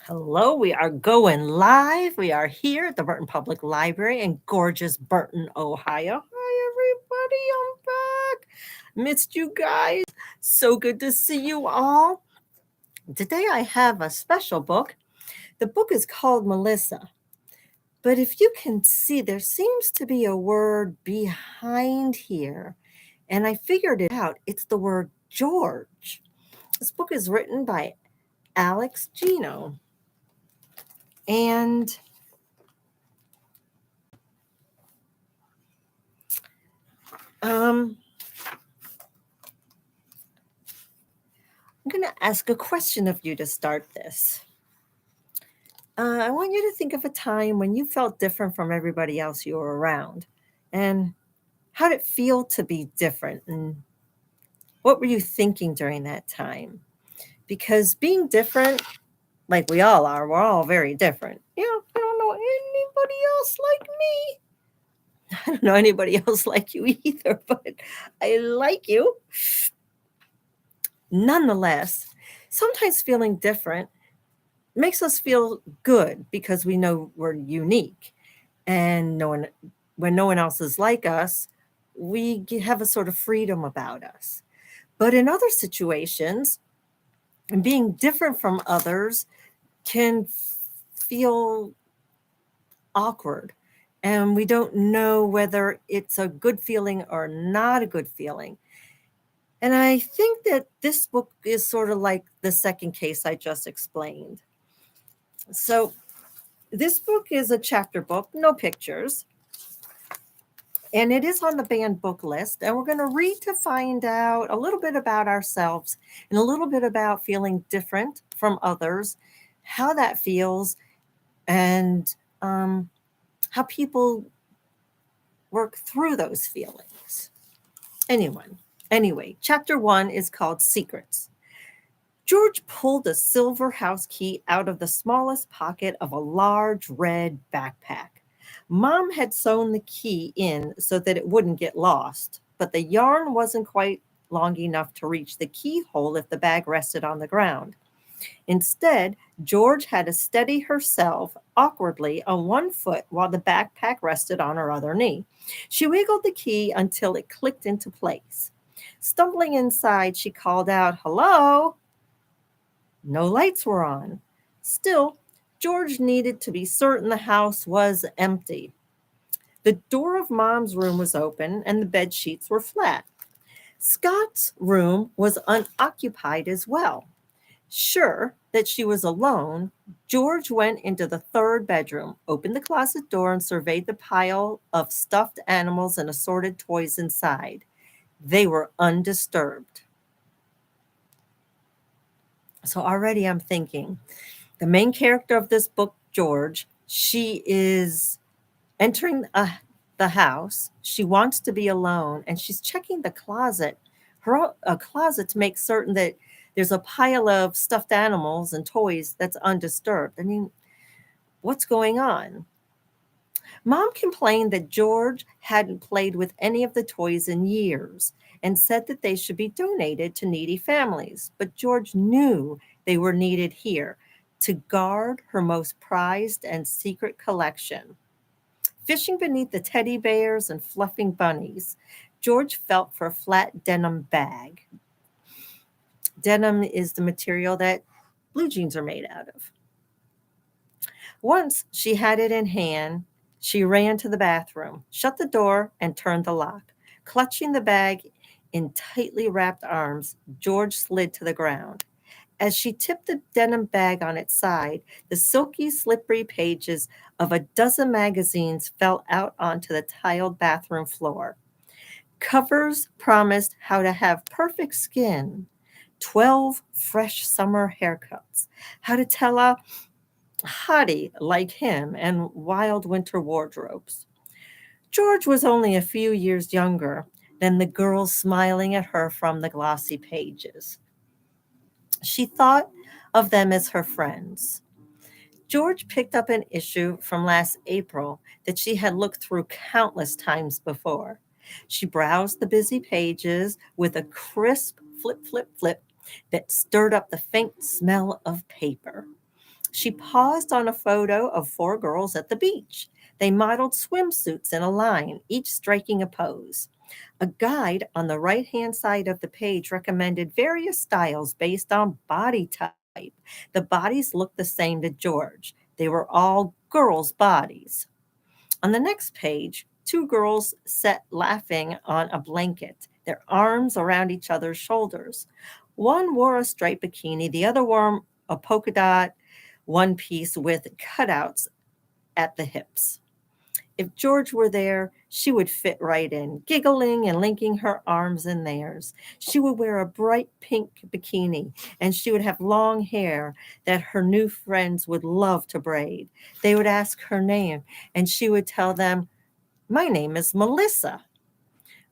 Hello, we are going live. We are here at the Burton Public Library in gorgeous Burton, Ohio. Hi, everybody. I'm back. Missed you guys. So good to see you all. Today I have a special book. The book is called Melissa. But if you can see, there seems to be a word behind here. And I figured it out. It's the word George. This book is written by Gino. And I'm going to ask a question of you to start this. I want you to think of a time when you felt different from everybody else you were around. And how did it feel to be different? And what were you thinking during that time? Because being different, like we all are, we're all very different. I don't know anybody else like me. I don't know anybody else like you either, but I like you. Nonetheless, sometimes feeling different makes us feel good because we know we're unique. And when no one else is like us, we have a sort of freedom about us. But in other situations, being different from others can feel awkward. And we don't know whether it's a good feeling or not a good feeling. And I think that this book is sort of like the second case I just explained. So, this book is a chapter book, no pictures, and it is on the banned book list. And we're going to read to find out a little bit about ourselves and a little bit about feeling different from others, how that feels, and how people work through those feelings. Anyway, chapter 1 is called Secrets. George pulled a silver house key out of the smallest pocket of a large red backpack. Mom had sewn the key in so that it wouldn't get lost, but the yarn wasn't quite long enough to reach the keyhole if the bag rested on the ground. Instead, George had to steady herself awkwardly on one foot while the backpack rested on her other knee. She wiggled the key until it clicked into place. Stumbling inside, she called out, "Hello?" No lights were on. Still, George needed to be certain the house was empty. The door of Mom's room was open and the bed sheets were flat. Scott's room was unoccupied as well. Sure that she was alone, George went into the third bedroom, opened the closet door, and surveyed the pile of stuffed animals and assorted toys inside. They were undisturbed. So already I'm thinking the main character of this book, George, she is entering the house. She wants to be alone and she's checking the closet, a closet to make certain that there's a pile of stuffed animals and toys that's undisturbed. I mean, what's going on? Mom complained that George hadn't played with any of the toys in years and said that they should be donated to needy families. But George knew they were needed here to guard her most prized and secret collection. Fishing beneath the teddy bears and fluffing bunnies, George felt for a flat denim bag. Denim is the material that blue jeans are made out of. Once she had it in hand, she ran to the bathroom, shut the door, and turned the lock. Clutching the bag in tightly wrapped arms, George slid to the ground. As she tipped the denim bag on its side, the silky, slippery pages of a dozen magazines fell out onto the tiled bathroom floor. Covers promised how to have perfect skin, 12 fresh summer haircuts, how to tell a hottie like him, and wild winter wardrobes. George was only a few years younger than the girls smiling at her from the glossy pages. She thought of them as her friends. George picked up an issue from last April that she had looked through countless times before. She browsed the busy pages with a crisp flip, flip, flip that stirred up the faint smell of paper. She paused on a photo of four girls at the beach. They modeled swimsuits in a line, each striking a pose. A guide on the right hand side of the page recommended various styles based on body type. The bodies looked the same to George. They were all girls' bodies. On the next page, two girls sat laughing on a blanket, their arms around each other's shoulders. One wore a striped bikini, the other wore a polka dot one piece with cutouts at the hips. If George were there, she would fit right in, giggling and linking her arms in theirs. She would wear a bright pink bikini, and she would have long hair that her new friends would love to braid. They would ask her name, and she would tell them, "My name is Melissa."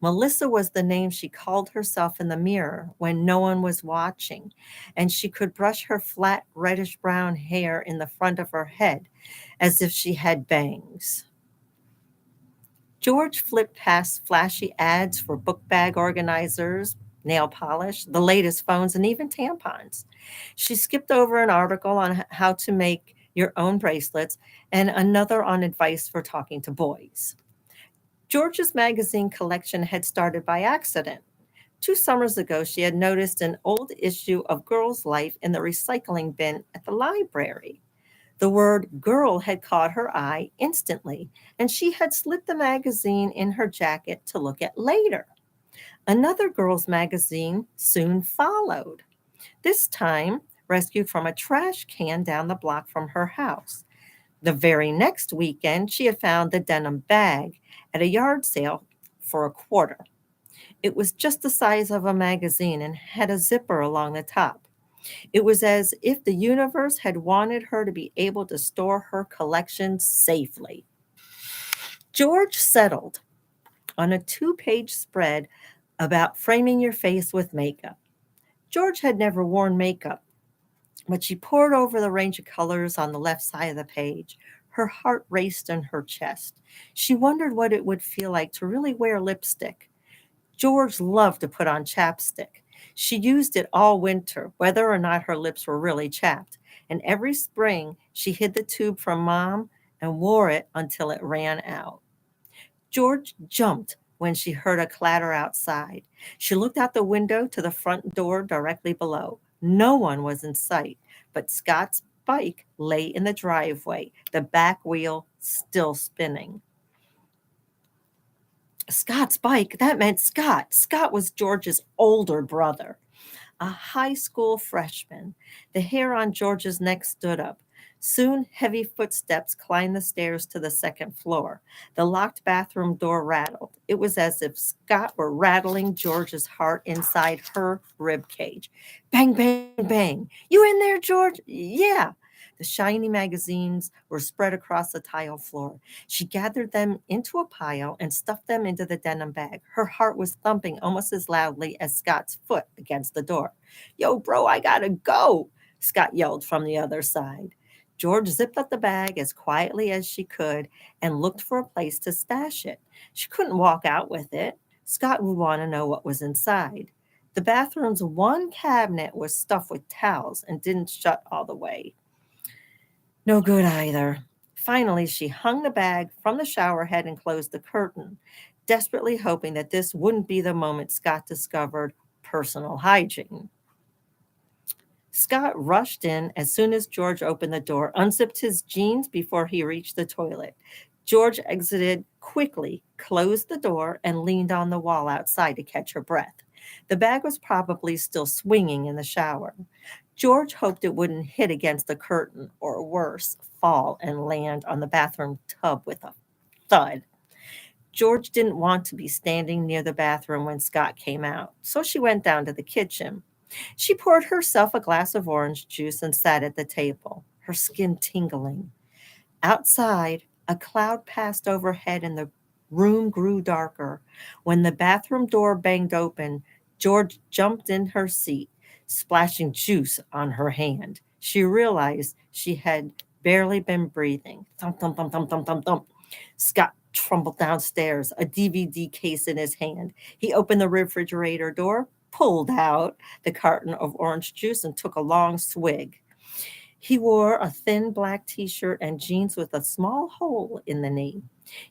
Melissa was the name she called herself in the mirror when no one was watching, and she could brush her flat reddish brown hair in the front of her head as if she had bangs. George flipped past flashy ads for book bag organizers, nail polish, the latest phones, and even tampons. She skipped over an article on how to make your own bracelets and another on advice for talking to boys. George's magazine collection had started by accident. 2 summers ago, she had noticed an old issue of Girl's Life in the recycling bin at the library. The word girl had caught her eye instantly, and she had slipped the magazine in her jacket to look at later. Another girls' magazine soon followed, this time rescued from a trash can down the block from her house. The very next weekend, she had found the denim bag at a yard sale for a quarter. It was just the size of a magazine and had a zipper along the top. It was as if the universe had wanted her to be able to store her collection safely. George settled on a 2 page spread about framing your face with makeup. George had never worn makeup, but she pored over the range of colors on the left side of the page. Her heart raced in her chest. She wondered what it would feel like to really wear lipstick. George loved to put on chapstick. She used it all winter, whether or not her lips were really chapped. And every spring, she hid the tube from Mom and wore it until it ran out. George jumped when she heard a clatter outside. She looked out the window to the front door directly below. No one was in sight, but Scott's bike lay in the driveway, the back wheel still spinning. Scott's bike, that meant Scott. Scott was George's older brother, a high school freshman. The hair on George's neck stood up. Soon, heavy footsteps climbed the stairs to the second floor. The locked bathroom door rattled. It was as if Scott were rattling George's heart inside her rib cage. Bang, bang, bang. You in there, George? Yeah. The shiny magazines were spread across the tile floor. She gathered them into a pile and stuffed them into the denim bag. Her heart was thumping almost as loudly as Scott's foot against the door. Yo, bro, I gotta go, Scott yelled from the other side. George zipped up the bag as quietly as she could and looked for a place to stash it. She couldn't walk out with it. Scott would want to know what was inside. The bathroom's one cabinet was stuffed with towels and didn't shut all the way. No good either. Finally, she hung the bag from the shower head and closed the curtain, desperately hoping that this wouldn't be the moment Scott discovered personal hygiene. Scott rushed in as soon as George opened the door, unzipped his jeans before he reached the toilet. George exited quickly, closed the door, and leaned on the wall outside to catch her breath. The bag was probably still swinging in the shower. George hoped it wouldn't hit against the curtain or worse, fall and land on the bathroom tub with a thud. George didn't want to be standing near the bathroom when Scott came out, so she went down to the kitchen. She poured herself a glass of orange juice and sat at the table, her skin tingling. Outside, a cloud passed overhead and the room grew darker. When the bathroom door banged open, George jumped in her seat, splashing juice on her hand. She realized she had barely been breathing. Thump, thump, thump, thump, thump, thump, thump. Scott trumbled downstairs, a DVD case in his hand. He opened the refrigerator door, pulled out the carton of orange juice, and took a long swig. He wore a thin black t shirt and jeans with a small hole in the knee.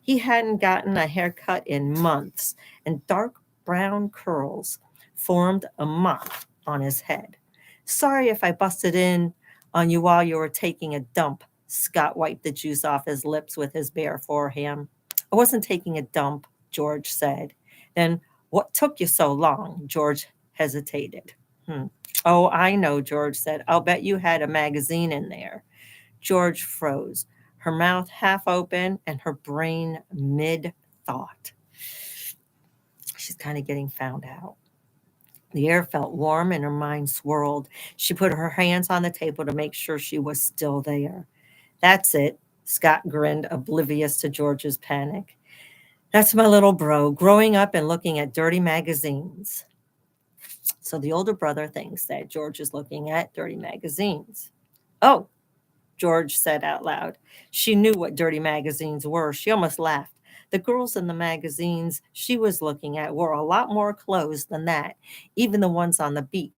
He hadn't gotten a haircut in months, and dark brown curls formed a mop on his head. Sorry if I busted in on you while you were taking a dump. Scott wiped the juice off his lips with his bare forearm. I wasn't taking a dump, George said. Then what took you so long? George hesitated. Hmm. Oh, I know, George said. I'll bet you had a magazine in there. George froze, her mouth half open and her brain mid thought. She's kind of getting found out. The air felt warm and her mind swirled. She put her hands on the table to make sure she was still there. That's it, Scott grinned, oblivious to George's panic. That's my little bro, growing up and looking at dirty magazines. So the older brother thinks that George is looking at dirty magazines. Oh, George said out loud. She knew what dirty magazines were. She almost laughed. The girls in the magazines she was looking at wore a lot more clothes than that, even the ones on the beach.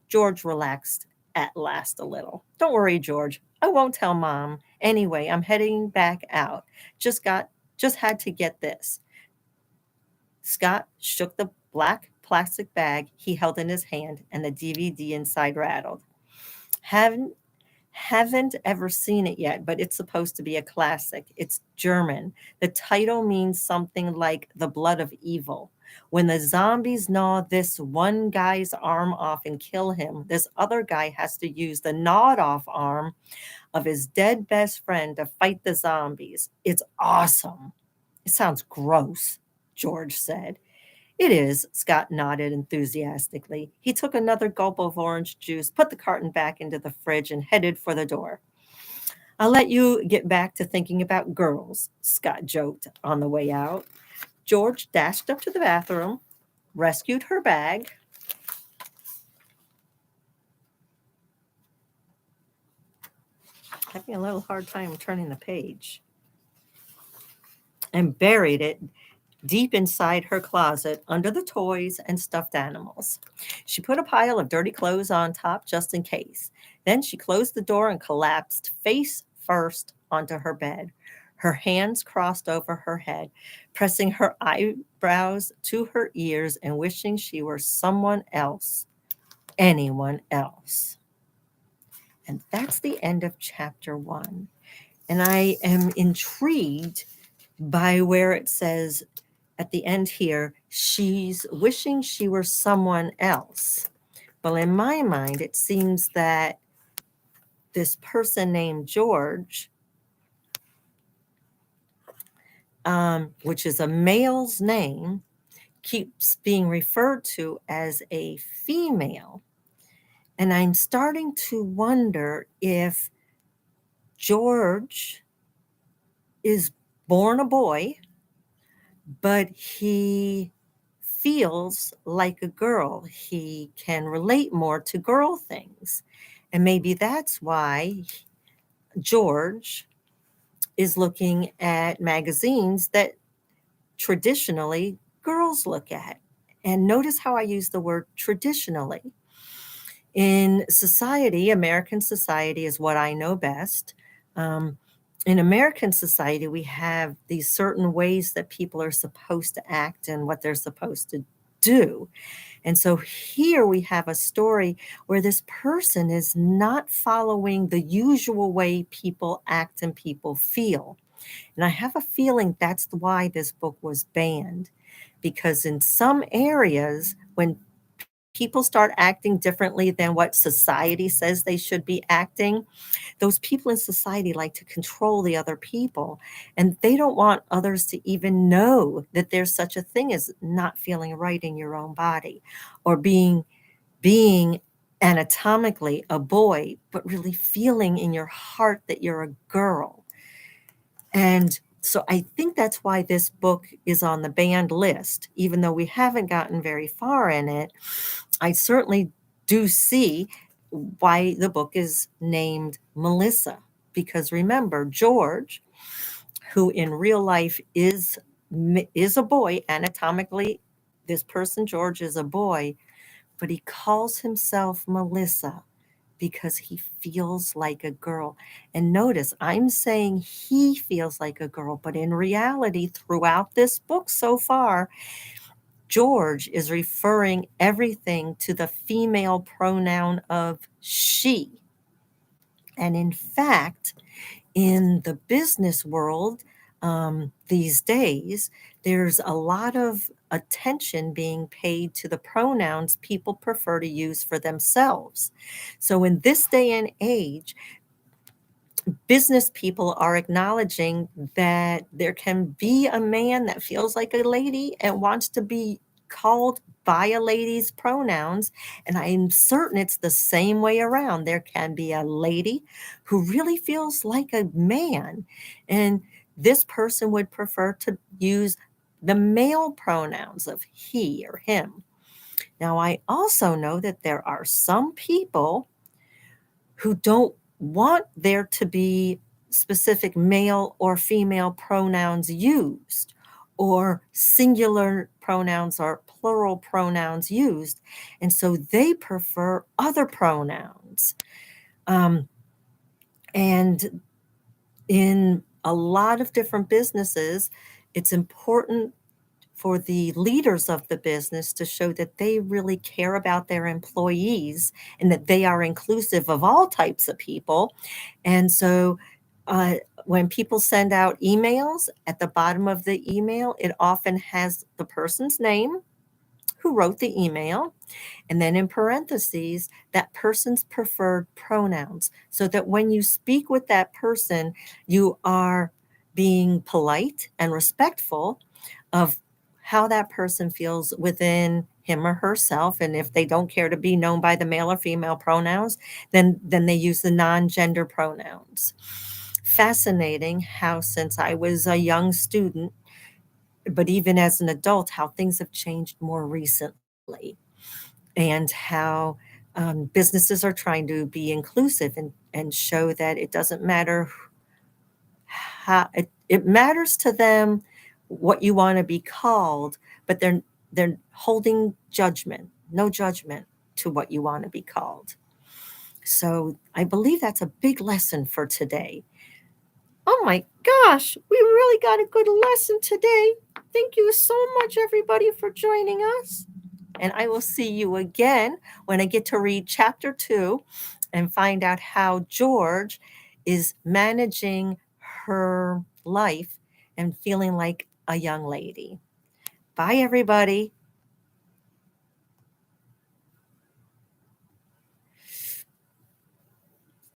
George relaxed at last a little. Don't worry, George. I won't tell Mom. Anyway, I'm heading back out. Just had to get this. Scott shook the black plastic bag he held in his hand, and the DVD inside rattled. Haven't haven't ever seen it yet, but it's supposed to be a classic. It's German. The title means something like The Blood of Evil. When the zombies gnaw this one guy's arm off and kill him, this other guy has to use the gnawed off arm of his dead best friend to fight the zombies. It's awesome. It sounds gross, George said. It is, Scott nodded enthusiastically. He took another gulp of orange juice, put the carton back into the fridge, and headed for the door. I'll let you get back to thinking about girls, Scott joked on the way out. George dashed up to the bathroom, rescued her bag, having a little hard time turning the page, and buried it deep inside her closet under the toys and stuffed animals. She put a pile of dirty clothes on top just in case. Then she closed the door and collapsed face first onto her bed, her hands crossed over her head, pressing her eyebrows to her ears and wishing she were someone else, anyone else. And that's the end of chapter 1. And I am intrigued by where it says at the end here, she's wishing she were someone else. Well, in my mind, it seems that this person named George, which is a male's name, keeps being referred to as a female. And I'm starting to wonder if George is born a boy, but he feels like a girl. He can relate more to girl things. And maybe that's why George is looking at magazines that traditionally girls look at. And notice how I use the word traditionally. In society, American society is what I know best. Um, in American society, we have these certain ways that people are supposed to act and what they're supposed to do. And so here we have a story where this person is not following the usual way people act and people feel. And I have a feeling that's why this book was banned, because in some areas, when people start acting differently than what society says they should be acting, those people in society like to control the other people, and they don't want others to even know that there's such a thing as not feeling right in your own body, or being anatomically a boy but really feeling in your heart that you're a girl. And so I think that's why this book is on the banned list, even though we haven't gotten very far in it. I certainly do see why the book is named Melissa, because remember, George, who in real life is a boy anatomically, this person George is a boy, but he calls himself Melissa because he feels like a girl. And notice, I'm saying he feels like a girl, but in reality, throughout this book so far, George is referring everything to the female pronoun of she. And in fact, in the business world these days, there's a lot of attention being paid to the pronouns people prefer to use for themselves. So, in this day and age, business people are acknowledging that there can be a man that feels like a lady and wants to be called by a lady's pronouns. And I'm certain it's the same way around. There can be a lady who really feels like a man, and this person would prefer to use the male pronouns of he or him. Now, I also know that there are some people who don't want there to be specific male or female pronouns used, or singular pronouns or plural pronouns used. And so they prefer other pronouns. Um, and in a lot of different businesses, it's important for the leaders of the business to show that they really care about their employees and that they are inclusive of all types of people. And so uh, when people send out emails, at the bottom of the email, it often has the person's name who wrote the email, and then in parentheses, that person's preferred pronouns, so that when you speak with that person, you are being polite and respectful of how that person feels within him or herself. And if they don't care to be known by the male or female pronouns, then they use the non-gender pronouns. Fascinating how, since I was a young student, but even as an adult, how things have changed more recently, and how businesses are trying to be inclusive and show that it doesn't matter how it matters to them what you want to be called, but they're holding judgment, no judgment to what you want to be called. So I believe that's a big lesson for today. Oh my gosh, we really got a good lesson today. Thank you so much, everybody, for joining us. And I will see you again when I get to read chapter 2 and find out how George is managing her life and feeling like a young lady. Bye, everybody.